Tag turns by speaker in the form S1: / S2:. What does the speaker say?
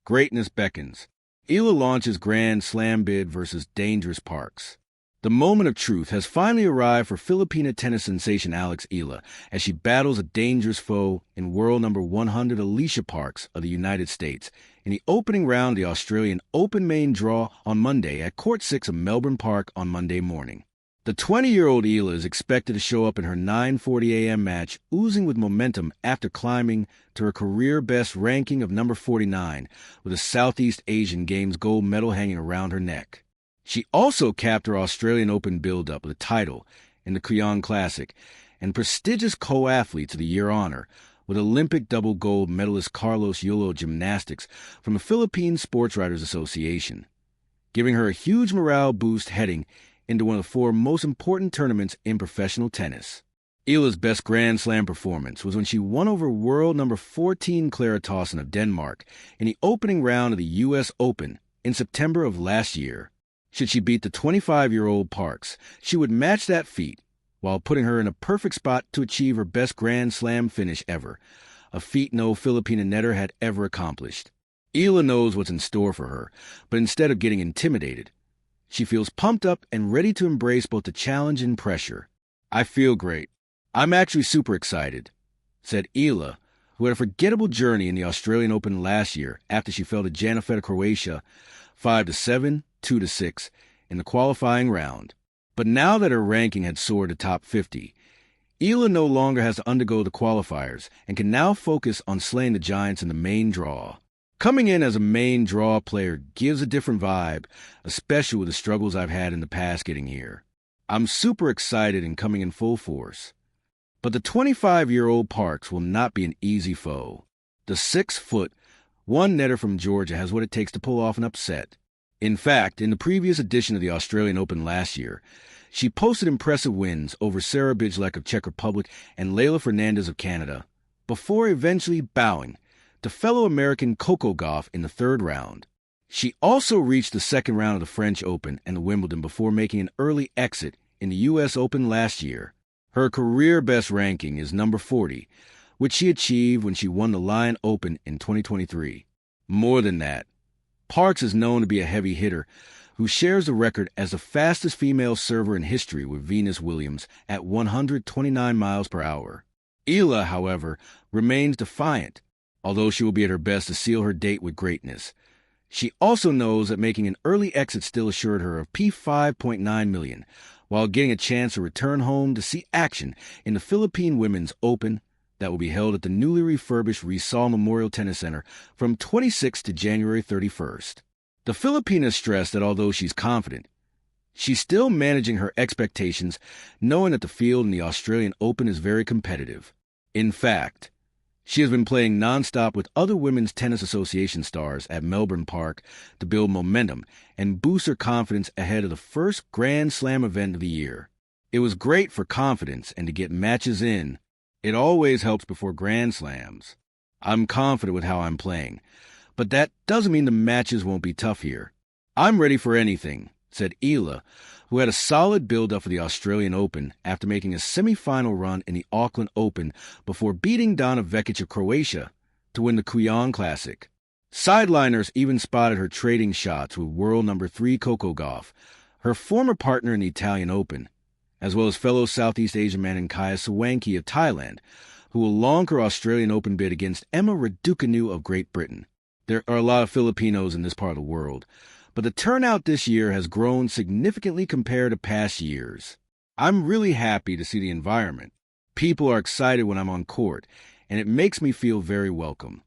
S1: Greatness beckons. Eala launches Grand Slam bid versus Dangerous Parks. The moment of truth has finally arrived for Filipina tennis sensation Alex Eala as she battles a dangerous foe in world number 100 Alycia Parks of the United States in the opening round of the Australian Open main draw on Monday at Court 6 of Melbourne Park on Monday morning. The 20-year-old Eala is expected to show up in her 9:40 a.m. match oozing with momentum after climbing to her career-best ranking of number 49 with a Southeast Asian Games gold medal hanging around her neck. She also capped her Australian Open build-up with a title in the Kuyon Classic and prestigious co-athlete to the year honor with Olympic double gold medalist Carlos Yulo Gymnastics from the Philippine Sports Writers Association, giving her a huge morale boost heading into one of the 4 most important tournaments in professional tennis. Eala's best Grand Slam performance was when she won over world number 14 Clara Tauson of Denmark in the opening round of the U.S. Open in September of last year. Should she beat the 25-year-old Parks, she would match that feat while putting her in a perfect spot to achieve her best Grand Slam finish ever, a feat no Filipina netter had ever accomplished. Eala knows what's in store for her, but instead of getting intimidated, she feels pumped up and ready to embrace both the challenge and pressure. "I feel great. I'm actually super excited," said Eala, who had a forgettable journey in the Australian Open last year after she fell to Janifet of Croatia 5-7, 2-6 in the qualifying round. But now that her ranking had soared to top 50, Eala no longer has to undergo the qualifiers and can now focus on slaying the giants in the main draw. Coming in as a main draw player gives a different vibe, especially with the struggles I've had in the past getting here. I'm super excited and coming in full force. But the 25-year-old Parks will not be an easy foe. The 6-foot, 1-netter from Georgia has what it takes to pull off an upset. In fact, in the previous edition of the Australian Open last year, she posted impressive wins over Sarah Bijlek of Czech Republic and Leylah Fernandez of Canada, before eventually bowing to fellow American Coco Gauff in the 3rd round. She also reached the 2nd round of the French Open and the Wimbledon before making an early exit in the U.S. Open last year. Her career best ranking is number 40, which she achieved when she won the Lyon Open in 2023. More than that, Parks is known to be a heavy hitter who shares the record as the fastest female server in history with Venus Williams at 129 miles per hour. Eala, however, remains defiant, although she will be at her best to seal her date with greatness. She also knows that making an early exit still assured her of P5.9 million, while getting a chance to return home to see action in the Philippine Women's Open that will be held at the newly refurbished Rizal Memorial Tennis Center from 26 to January 31st. The Filipina stressed that although she's confident, she's still managing her expectations, knowing that the field in the Australian Open is very competitive. In fact, she has been playing nonstop with other Women's Tennis Association stars at Melbourne Park to build momentum and boost her confidence ahead of the first Grand Slam event of the year. It was great for confidence and to get matches in. It always helps before Grand Slams. I'm confident with how I'm playing, but that doesn't mean the matches won't be tough here. I'm ready for anything, said Eala, who had a solid build-up for the Australian Open after making a semi-final run in the Auckland Open before beating Donna Vekic of Croatia to win the Kuyon Classic. Sideliners even spotted her trading shots with world number 3 Coco Gauff, her former partner in the Italian Open, as well as fellow Southeast Asian Maninkaya Sawanki of Thailand, who will long her Australian Open bid against Emma Raducanu of Great Britain. There are a lot of Filipinos in this part of the world, but the turnout this year has grown significantly compared to past years. I'm really happy to see the environment. People are excited when I'm on court, and it makes me feel very welcome.